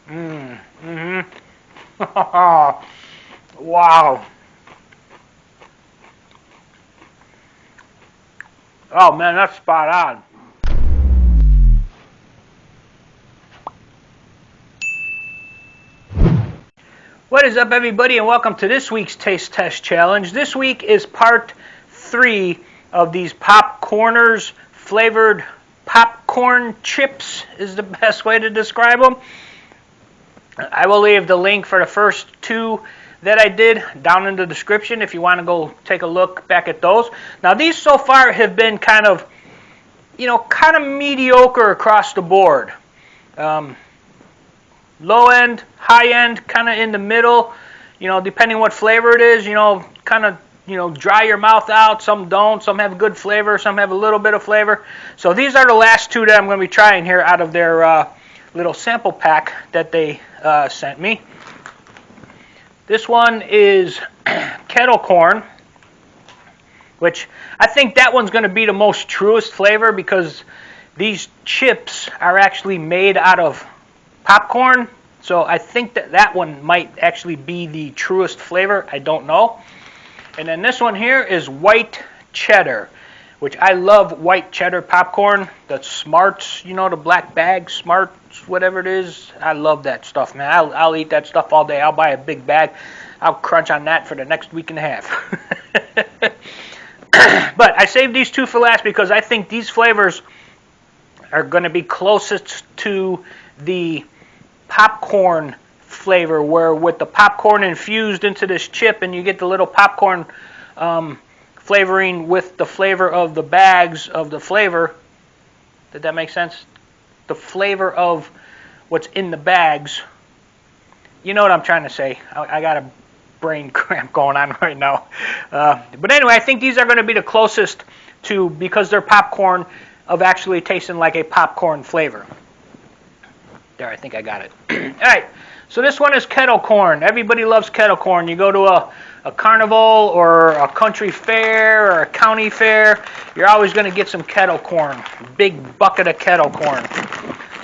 Wow. Oh man, that's spot on. What is up, everybody, and welcome to this week's Taste Test Challenge. This week is part 3 of these popcorners, flavored popcorn chips is the best way to describe them. I will leave the link for the first 2 that I did down in the description if you want to go take a look back at those. Now, these so far have been kind of mediocre across the board. Low end, high end, kind of in the middle, depending what flavor it is, kind of, dry your mouth out. Some don't. Some have good flavor. Some have a little bit of flavor. So these are the last 2 that I'm going to be trying here out of their little sample pack that they sent me. This one is kettle corn, which I think that one's going to be the most truest flavor because these chips are actually made out of popcorn, so I think that one might actually be the truest flavor. I don't know. And then this one here is white cheddar, which I love white cheddar popcorn. The Smarts, the black bag, Smarts, whatever it is. I love that stuff, man. I'll eat that stuff all day. I'll buy a big bag. I'll crunch on that for the next week and a half. But I saved these 2 for last because I think these flavors are going to be closest to the popcorn flavor, where with the popcorn infused into this chip and you get the little popcorn flavoring with the flavor of the bags of the flavor. Did that make sense? The flavor of what's in the bags. You know what I'm trying to say. I got a brain cramp going on right now. But anyway, I think these are going to be the closest to, because they're popcorn, of actually tasting like a popcorn flavor. There, I think I got it. All right, so this one is kettle corn. Everybody loves kettle corn. You go to a carnival or a country fair or a county fair, you're always going to get some kettle corn. Big bucket of kettle corn.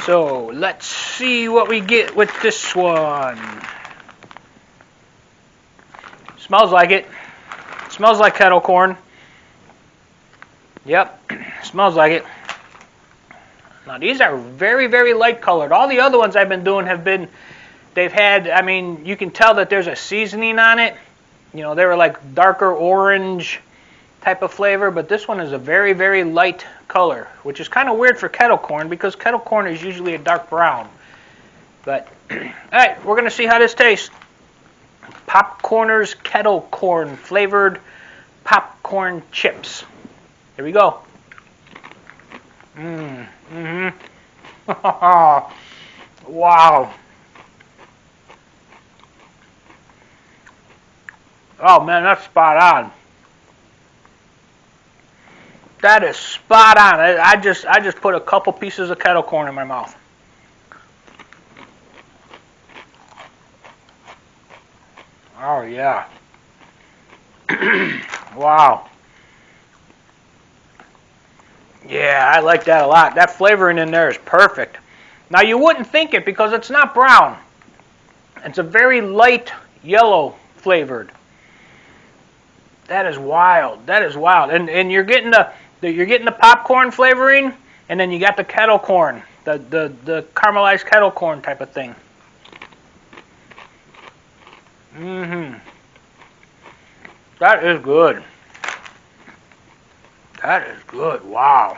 So let's see what we get with this one. Smells like it. Smells like kettle corn. Yep, smells like it. Now, these are very, very light colored. All the other ones I've been doing they've had, you can tell that there's a seasoning on it. They were like darker orange type of flavor, but this one is a very, very light color, which is kind of weird for kettle corn because kettle corn is usually a dark brown. But, all right, we're going to see how this tastes. Popcorners kettle corn flavored popcorn chips. Here we go. Wow. Oh man, that's spot on. That is spot on. I just put a couple pieces of kettle corn in my mouth. Oh yeah. Wow. Yeah, I like that a lot. That flavoring in there is perfect. Now, you wouldn't think it because it's not brown. It's a very light yellow flavored. That is wild. That is wild. And you're getting the popcorn flavoring, and then you got the kettle corn, the caramelized kettle corn type of thing. That is good. That is good. Wow.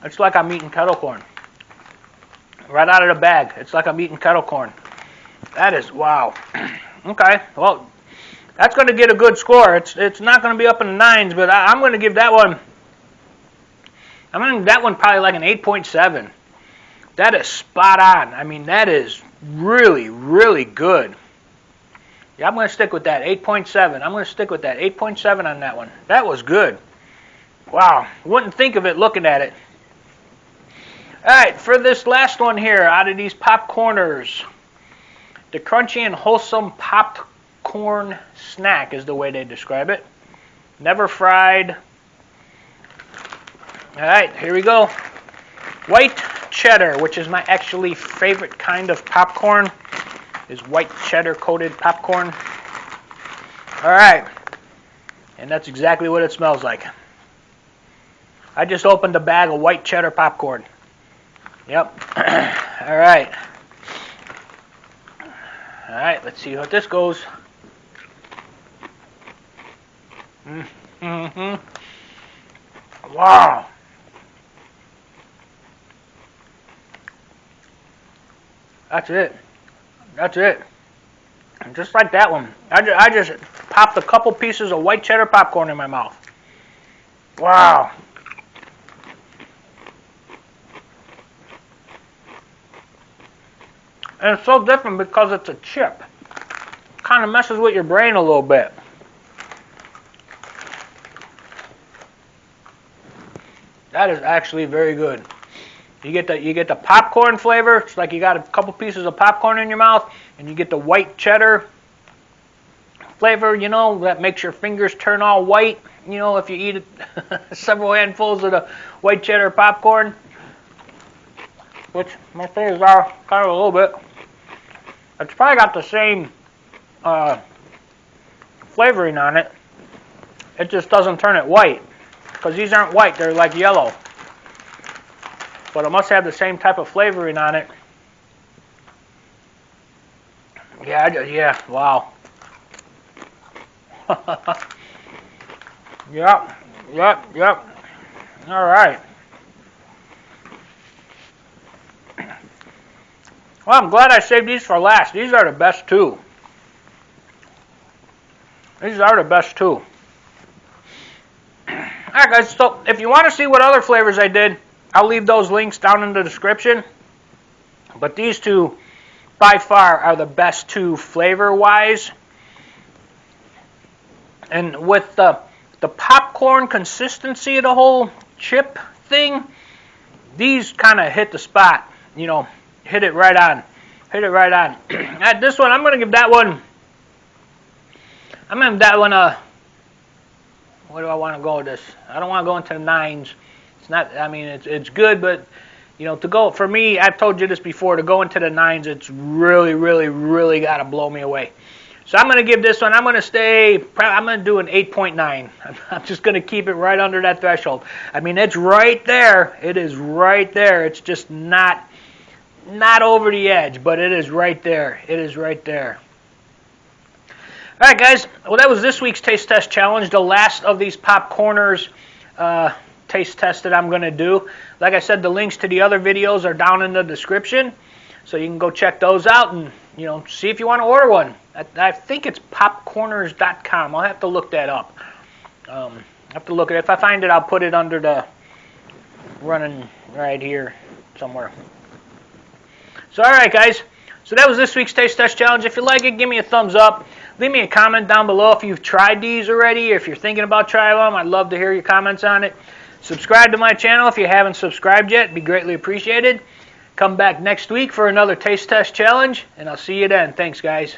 It's like I'm eating kettle corn. Right out of the bag. It's like I'm eating kettle corn. That is, wow. Okay. Well, that's going to get a good score. It's not going to be up in the 9s, but I'm going to give that one, probably like an 8.7. That is spot on. That is really, really good. Yeah, I'm going to stick with that. 8.7. I'm going to stick with that. 8.7 on that one. That was good. Wow. Wouldn't think of it looking at it. All right, for this last one here, out of these popcorners, the crunchy and wholesome popcorn snack is the way they describe it. Never fried. All right, here we go. White cheddar, which is my actually favorite kind of popcorn, is white cheddar coated popcorn. All right, and that's exactly what it smells like. I just opened a bag of white cheddar popcorn. Yep. All right. All right, let's see how this goes. Wow. That's it. That's it. And just like that one, I just popped a couple pieces of white cheddar popcorn in my mouth. Wow. And it's so different because it's a chip. Kind of messes with your brain a little bit. That is actually very good. You get the popcorn flavor. It's like you got a couple pieces of popcorn in your mouth, and you get the white cheddar flavor, you know, that makes your fingers turn all white, you know, if you eat several handfuls of the white cheddar popcorn, which my fingers are kind of a little bit. It's probably got the same flavoring on it. It just doesn't turn it white, because these aren't white, they're like yellow. But it must have the same type of flavoring on it. Yeah, wow. Yep. All right. Well, I'm glad I saved these for last. These are the best two. These are the best two. Alright guys, so if you want to see what other flavors I did, I'll leave those links down in the description. But these two, by far, are the best two flavor-wise. And with the popcorn consistency of the whole chip thing, these kind of hit the spot, you know, hit it right on. At this one, I'm going to give that one a, where do I want to go with this? I don't want to go into the 9s. It's not, I mean, it's good, but, you know, to go, for me, I've told you this before, to go into the 9s, it's really got to blow me away. So I'm going to give this one, I'm going to do an 8.9. I'm just going to keep it right under that threshold. I mean, it's right there. It is right there. It's just not over the edge, but it is right there. It is right there. All right, guys. Well, that was this week's Taste Test Challenge, the last of these Popcorners taste tests that I'm going to do. Like I said, the links to the other videos are down in the description, so you can go check those out and, you know, see if you want to order one. I think it's popcorners.com. I'll have to look that up. I have to look at it. If I find it, I'll put it under the running right here somewhere. So, all right, guys. So that was this week's Taste Test Challenge. If you like it, give me a thumbs up. Leave me a comment down below if you've tried these already, or if you're thinking about trying them. I'd love to hear your comments on it. Subscribe to my channel if you haven't subscribed yet. It'd be greatly appreciated. Come back next week for another Taste Test Challenge, and I'll see you then. Thanks, guys.